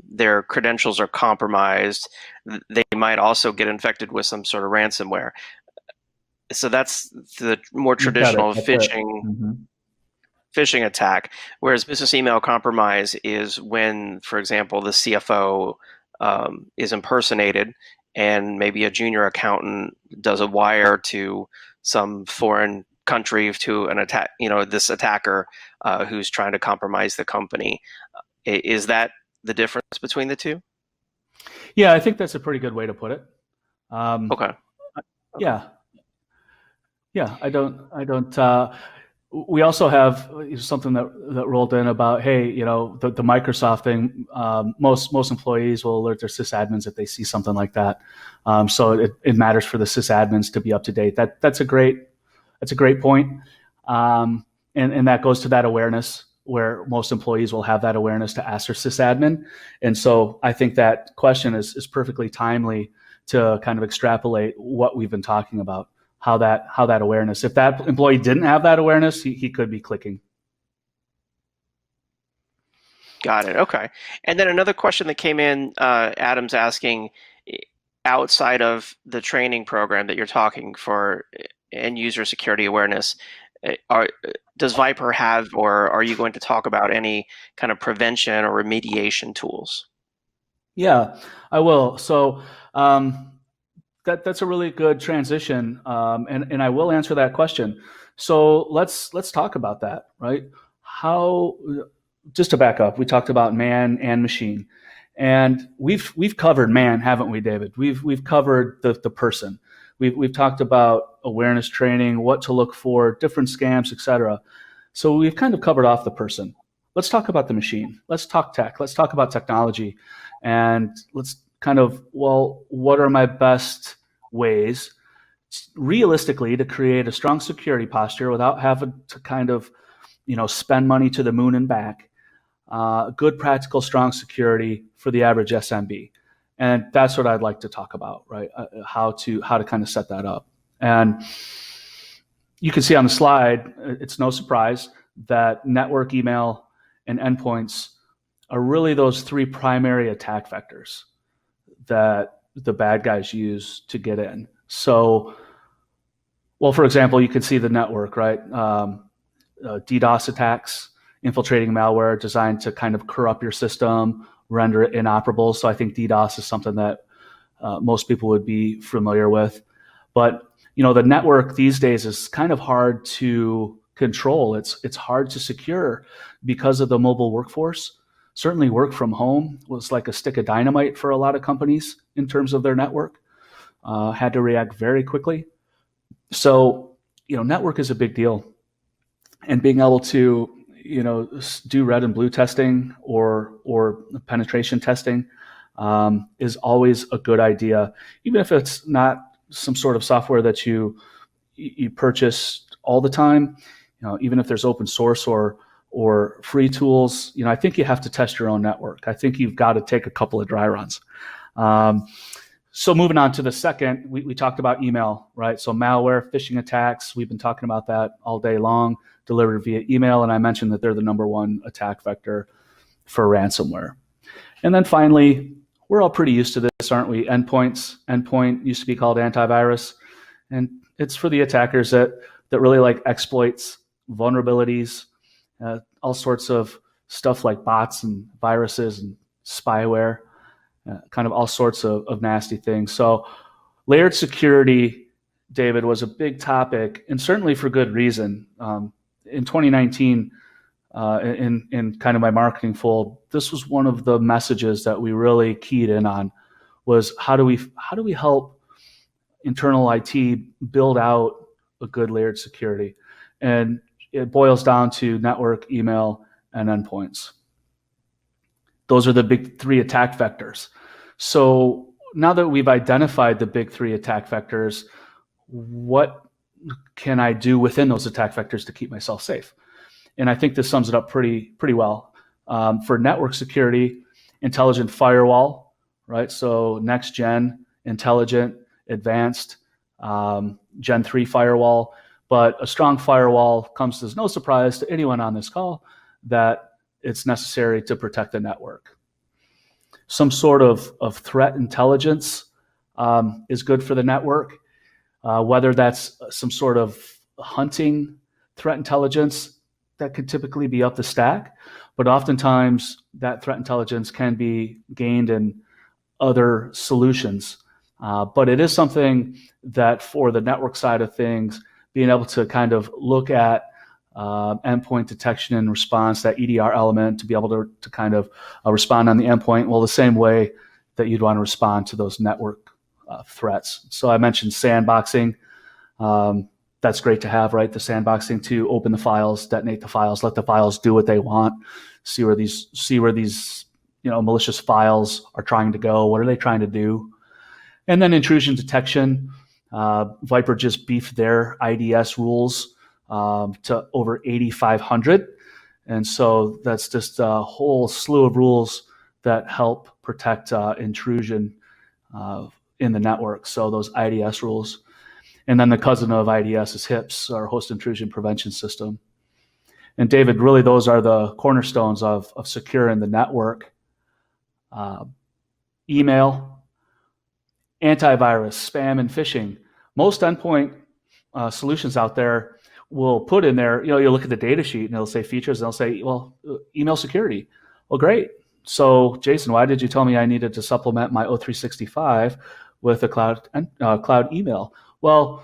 their credentials are compromised. They might also get infected with some sort of ransomware. So that's the more traditional phishing attack. Whereas business email compromise is when, for example, the CFO is impersonated and maybe a junior accountant does a wire to some foreign country to an attack, this attacker who's trying to compromise the company. Is that the difference between the two? Yeah, I think that's a pretty good way to put it. Okay. Yeah. I don't. We also have something that rolled in about, hey, the Microsoft thing. Most employees will alert their sysadmins if they see something like that. So it matters for the sysadmins to be up to date. That's a great point. And that goes to that awareness where most employees will have that awareness to ask their sysadmin. And so I think that question is perfectly timely to kind of extrapolate what we've been talking about. How that awareness, if that employee didn't have that awareness, he could be clicking. Got it. Okay. And then another question that came in, Adam's asking, outside of the training program that you're talking for end user security awareness, does Viper have, or are you going to talk about any kind of prevention or remediation tools? Yeah, I will. So that's a really good transition, and I will answer that question. So let's talk about that, right? Just to back up, we talked about man and machine, and we've covered man, haven't we, David? We've covered the person. We've talked about awareness training, what to look for, different scams, etc. So we've kind of covered off the person. Let's talk about the machine. Let's talk tech. Let's talk about technology, and let's kind of, what are my best ways realistically to create a strong security posture without having to kind of, spend money to the moon and back, good, practical, strong security for the average SMB. And that's what I'd like to talk about, right? How to kind of set that up. And you can see on the slide, it's no surprise that network email and endpoints are really those three primary attack vectors that the bad guys use to get in. So, well, for example, you could see the network, right? DDoS attacks, infiltrating malware designed to kind of corrupt your system, render it inoperable. So I think DDoS is something that most people would be familiar with. But the network these days is kind of hard to control. It's hard to secure because of the mobile workforce. Certainly work from home was like a stick of dynamite for a lot of companies in terms of their network. Had to react very quickly. So, network is a big deal. And being able to, do red and blue testing or penetration testing is always a good idea, even if it's not some sort of software that you purchase all the time. Even if there's open source or free tools, I think you have to test your own network. I think you've got to take a couple of dry runs. So moving on to the second, we talked about email, right? So malware, phishing attacks, we've been talking about that all day long, delivered via email. And I mentioned that they're the number one attack vector for ransomware. And then finally, we're all pretty used to this, aren't we? Endpoints. Endpoint used to be called antivirus. And it's for the attackers that really like exploits, vulnerabilities, all sorts of stuff like bots and viruses and spyware. Kind of all sorts of nasty things. So layered security, David, was a big topic, and certainly for good reason. In 2019, in kind of my marketing fold, this was one of the messages that we really keyed in on was how do we help internal IT build out a good layered security? And it boils down to network, email, and endpoints. Those are the big three attack vectors. So now that we've identified the big three attack vectors, what can I do within those attack vectors to keep myself safe? And I think this sums it up pretty well. For network security, intelligent firewall, right? So next gen, intelligent, advanced, Gen 3 firewall. But a strong firewall comes as no surprise to anyone on this call that it's necessary to protect the network. Some sort of threat intelligence is good for the network, whether that's some sort of hunting threat intelligence that could typically be up the stack, but oftentimes that threat intelligence can be gained in other solutions. But it is something that for the network side of things, being able to kind of look at endpoint detection and response, that EDR element, to be able to kind of respond on the endpoint, well, the same way that you'd want to respond to those network threats. So I mentioned sandboxing. That's great to have, right? The sandboxing to open the files, detonate the files, let the files do what they want, see where these malicious files are trying to go. What are they trying to do? And then intrusion detection. Viper just beefed their IDS rules to over 8,500. And so that's just a whole slew of rules that help protect intrusion in the network. So those IDS rules. And then the cousin of IDS is HIPS, our host intrusion prevention system. And David, really those are the cornerstones of securing the network. Email, antivirus, spam, and phishing. Most endpoint solutions out there will put in there, you look at the data sheet and it'll say features and they'll say, well, email security. Well, great. So Jason, why did you tell me I needed to supplement my O365 with a cloud email? Well,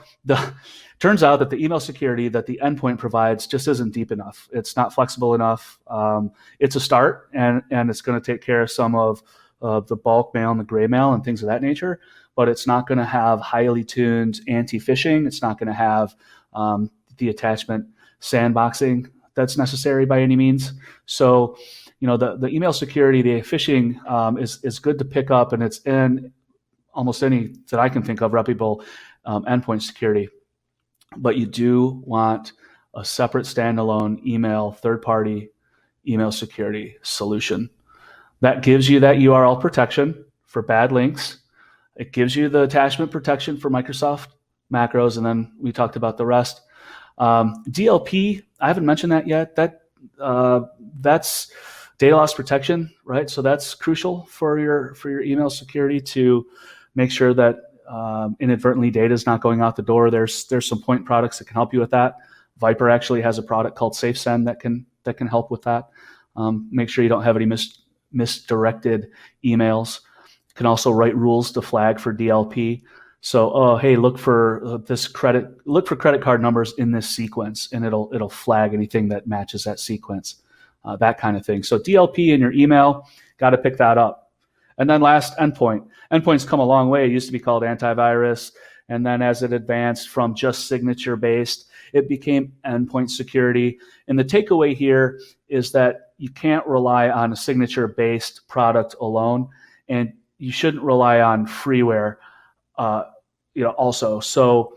turns out that the email security that the endpoint provides just isn't deep enough. It's not flexible enough. It's a start, and it's going to take care of some of the bulk mail and the gray mail and things of that nature, but it's not going to have highly tuned anti-phishing. It's not going to have the attachment sandboxing that's necessary by any means. So, the email security, the phishing is good to pick up, and it's in almost any that I can think of reputable endpoint security. But you do want a separate standalone email, third-party email security solution. That gives you that URL protection for bad links. It gives you the attachment protection for Microsoft macros, and then we talked about the rest. DLP, I haven't mentioned that yet. That's Data loss protection, right? So that's crucial for your email security, to make sure that inadvertently data is not going out the door. There's some point products that can help you with that. Viper actually has a product called SafeSend that can help with that. Make sure you don't have any misdirected emails. You can also write rules to flag for DLP. So, hey, look for credit card numbers in this sequence, and it'll flag anything that matches that sequence, that kind of thing. So DLP in your email, got to pick that up. And then last, endpoint. Endpoint's come a long way. It used to be called antivirus, and then as it advanced from just signature-based, it became endpoint security. And the takeaway here is that you can't rely on a signature-based product alone, and you shouldn't rely on freeware also. So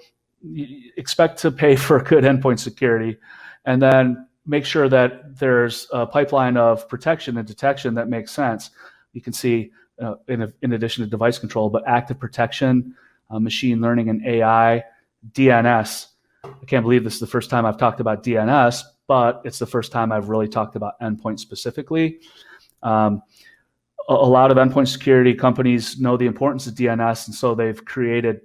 expect to pay for good endpoint security, and then make sure that there's a pipeline of protection and detection that makes sense. You can see in addition to device control, but active protection, machine learning and AI, DNS. I can't believe this is the first time I've talked about DNS, but it's the first time I've really talked about endpoint specifically. A lot of endpoint security companies know the importance of DNS, and so they've created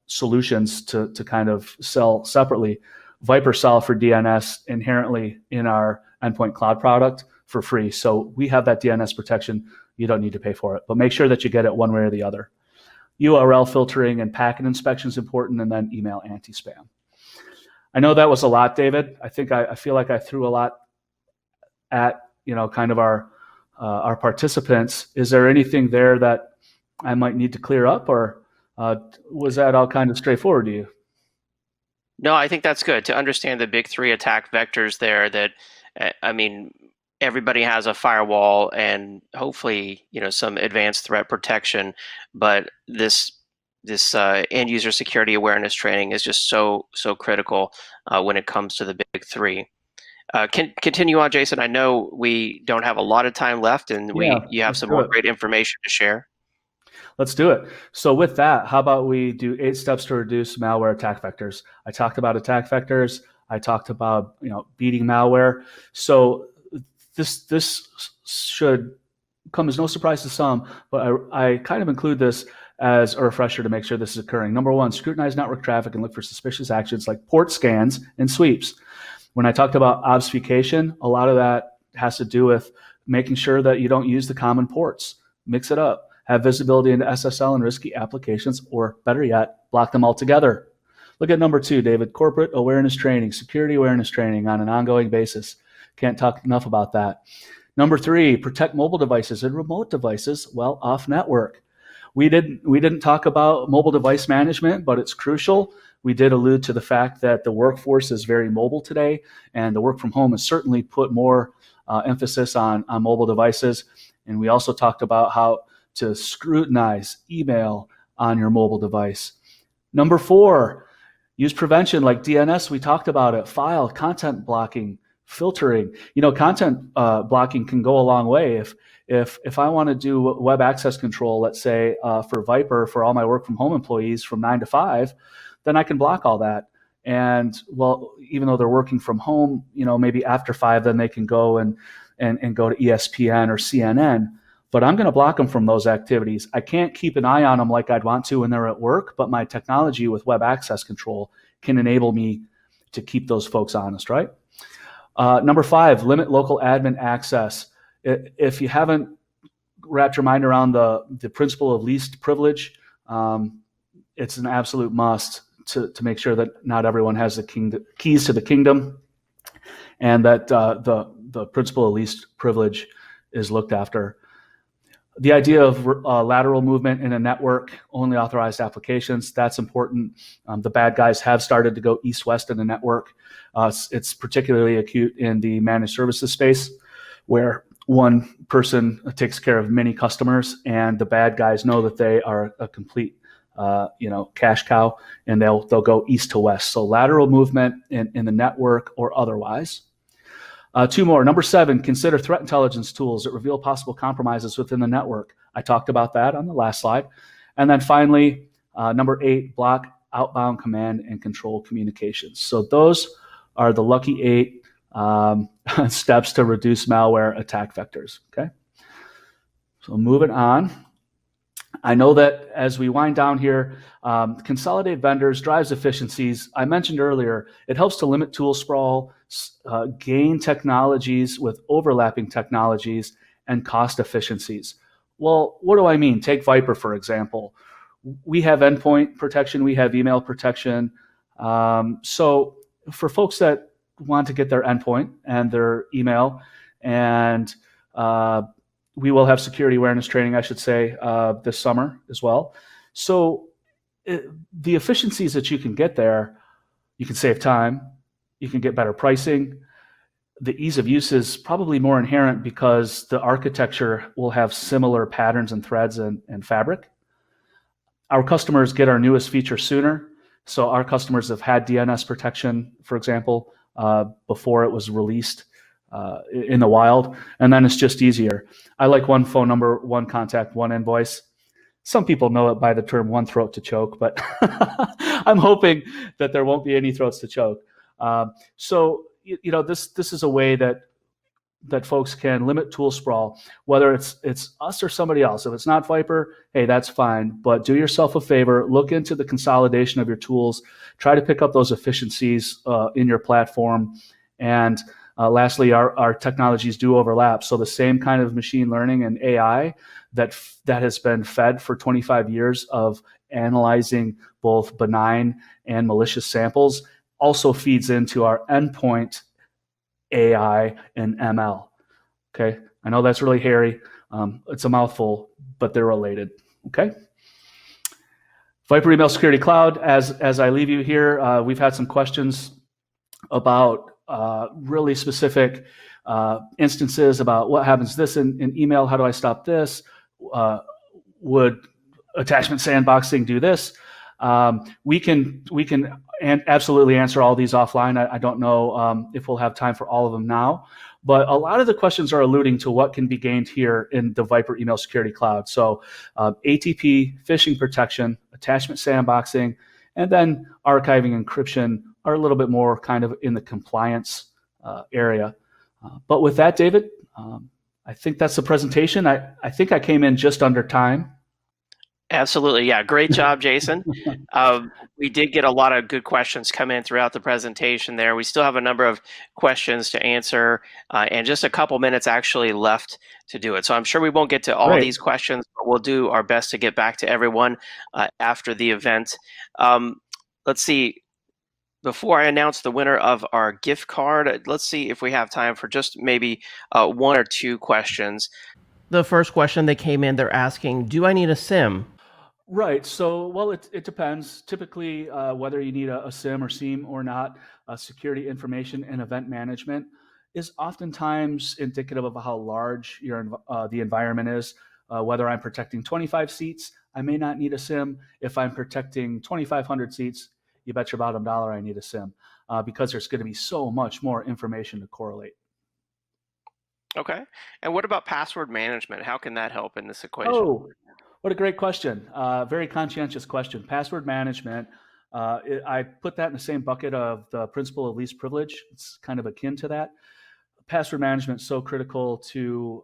solutions to kind of sell separately. Viper solved for DNS inherently in our endpoint cloud product for free. So we have that DNS protection. You don't need to pay for it, but make sure that you get it one way or the other. URL filtering and packet inspection is important, and then email anti-spam. I know that was a lot, David. I feel like I threw a lot at kind of our participants. Is there anything there that I might need to clear up, or was that all kind of straightforward to you? No, I think that's good to understand the big three attack vectors there. That everybody has a firewall and hopefully some advanced threat protection, but this end user security awareness training is just so critical when it comes to the big three. Continue on, Jason. I know we don't have a lot of time left, and you have some more great information to share. Let's do it. So with that, how about we do 8 steps to reduce malware attack vectors? I talked about attack vectors. I talked about beating malware. So this should come as no surprise to some, but I kind of include this as a refresher to make sure this is occurring. Number 1, scrutinize network traffic and look for suspicious actions like port scans and sweeps. When I talked about obfuscation, a lot of that has to do with making sure that you don't use the common ports. Mix it up. Have visibility into SSL and risky applications, or better yet, block them altogether. Look at number 2, David, corporate awareness training, security awareness training on an ongoing basis. Can't talk enough about that. Number 3, protect mobile devices and remote devices while off network. We didn't talk about mobile device management, but it's crucial. We did allude to the fact that the workforce is very mobile today, and the work from home has certainly put more emphasis on mobile devices. And we also talked about how to scrutinize email on your mobile device. Number 4, use prevention like DNS. We talked about it. File, content blocking, filtering. Content blocking can go a long way. If I want to do web access control, let's say for Viper, for all my work from home employees from 9 to 5, then I can block all that. And even though they're working from home, maybe after 5, then they can go and go to ESPN or CNN. But I'm going to block them from those activities. I can't keep an eye on them like I'd want to when they're at work, but my technology with web access control can enable me to keep those folks honest, right? Number 5, limit local admin access. If you haven't wrapped your mind around the principle of least privilege, it's an absolute must to make sure that not everyone has the keys to the kingdom, and that the principle of least privilege is looked after. The idea of lateral movement in a network, only authorized applications, that's important. The bad guys have started to go east-west in the network. It's particularly acute in the managed services space, where one person takes care of many customers, and the bad guys know that they are a complete cash cow, and they'll go east to west. So lateral movement in the network or otherwise. 2 more. Number 7, consider threat intelligence tools that reveal possible compromises within the network. I talked about that on the last slide. And then finally, number 8, block outbound command and control communications. So those are the lucky 8 steps to reduce malware attack vectors. Okay, so moving on. I know that as we wind down here, consolidate vendors drives efficiencies. I mentioned earlier, it helps to limit tool sprawl, gain technologies with overlapping technologies, and cost efficiencies. Well, what do I mean? Take Viper, for example. We have endpoint protection, we have email protection. So for folks that want to get their endpoint and their email, and we will have security awareness training, I should say, this summer as well. So the efficiencies that you can get there, you can save time, you can get better pricing. The ease of use is probably more inherent because the architecture will have similar patterns and threads and fabric. Our customers get our newest feature sooner. So our customers have had DNS protection, for example, before it was released in the wild, and then it's just easier. I like one phone number, one contact, one invoice. Some people know it by the term one throat to choke, but I'm hoping that there won't be any throats to choke. So this is a way that folks can limit tool sprawl, whether it's us or somebody else. If it's not Viper, hey, that's fine. But do yourself a favor, look into the consolidation of your tools, try to pick up those efficiencies in your platform. And lastly, our technologies do overlap. So the same kind of machine learning and AI that has been fed for 25 years of analyzing both benign and malicious samples also feeds into our endpoint AI and ML. Okay, I know that's really hairy. It's a mouthful, but they're related. Okay. Viper Email Security Cloud. As I leave you here, we've had some questions about really specific instances about what happens this in email. How do I stop this? Would attachment sandboxing do this? We can absolutely answer all these offline. I don't know if we'll have time for all of them now, but a lot of the questions are alluding to what can be gained here in the Viper Email Security Cloud. So ATP, phishing protection, attachment sandboxing, and then archiving encryption are a little bit more kind of in the compliance area. But with that, David, I think that's the presentation. I think I came in just under time. Absolutely. Yeah. Great job, Jason. We did get a lot of good questions come in throughout the presentation there. We still have a number of questions to answer and just a couple minutes actually left to do it. So I'm sure we won't get to all these questions, but we'll do our best to get back to everyone after the event. Let's see. Before I announce the winner of our gift card, let's see if we have time for just maybe one or two questions. The first question that came in, they're asking, do I need a SIM? Right. So, well, it depends. Typically, whether you need a SIM or SIEM or not, security information and event management is oftentimes indicative of how large the environment is. Whether I'm protecting 25 seats, I may not need a SIM. If I'm protecting 2,500 seats, you bet your bottom dollar I need a SIM because there's going to be so much more information to correlate. Okay. And what about password management? How can that help in this equation? Oh, what a great question. Very conscientious question. Password management, I put that in the same bucket of the principle of least privilege. It's kind of akin to that. Password management is so critical to,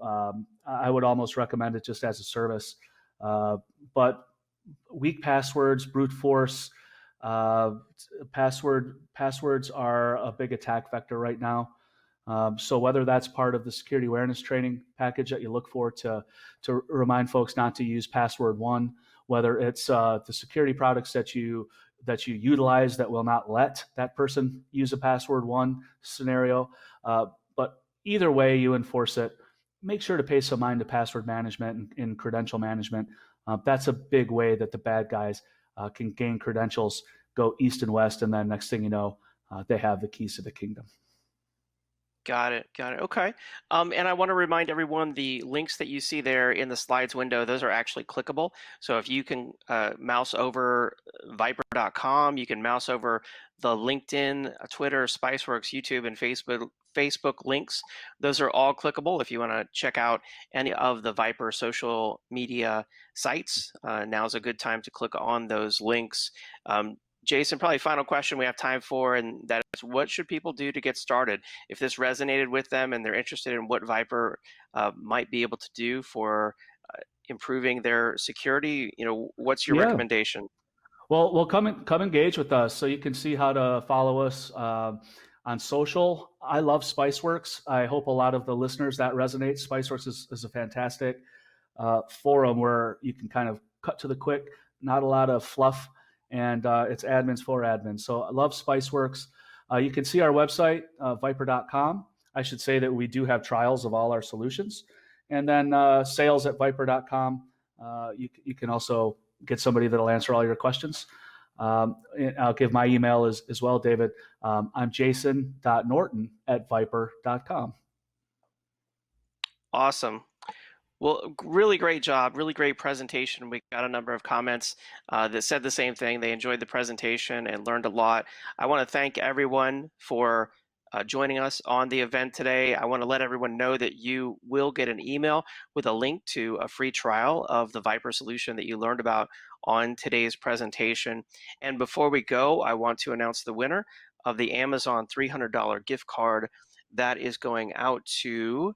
I would almost recommend it just as a service. But weak passwords, brute force, passwords are a big attack vector right now. So whether that's part of the security awareness training package that you look for to remind folks not to use password one, whether it's the security products that you utilize that will not let that person use a password one scenario. But either way you enforce it, make sure to pay some mind to password management and credential management. That's a big way that the bad guys can gain credentials, go east and west, and then next thing you know, they have the keys to the kingdom. Got it. Okay. And I want to remind everyone the links that you see there in the slides window, those are actually clickable. So if you can mouse over viper.com, you can mouse over the LinkedIn, Twitter, Spiceworks, YouTube, and Facebook links. Those are all clickable. If you want to check out any of the Viper social media sites, now's a good time to click on those links. Jason, probably final question we have time for, and that is, what should people do to get started? If this resonated with them and they're interested in what Viper might be able to do for improving their security, what's your Yeah. recommendation? Well, come engage with us so you can see how to follow us on social. I love Spiceworks. I hope a lot of the listeners that resonate. Spiceworks is a fantastic forum where you can kind of cut to the quick, not a lot of fluff, and it's admins for admins. So I love Spiceworks. You can see our website, viper.com. I should say that we do have trials of all our solutions. And then sales at viper.com. You can also get somebody that'll answer all your questions. I'll give my email as well, David. I'm jason.norton@viper.com. Awesome. Well, really great job. Really great presentation. We got a number of comments that said the same thing. They enjoyed the presentation and learned a lot. I want to thank everyone for joining us on the event today. I want to let everyone know that you will get an email with a link to a free trial of the Viper solution that you learned about on today's presentation. And before we go, I want to announce the winner of the Amazon $300 gift card that is going out to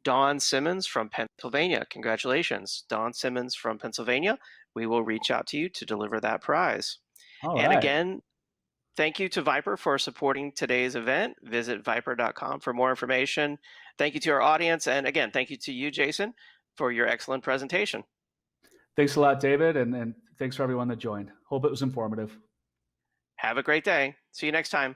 Don Simmons from Pennsylvania. Congratulations, Don Simmons from Pennsylvania. We will reach out to you to deliver that prize. All And right. again, thank you to Viper for supporting today's event. Visit viper.com for more information. Thank you to our audience. And again, thank you to you, Jason, for your excellent presentation. Thanks a lot, David, and thanks for everyone that joined. Hope it was informative. Have a great day. See you next time.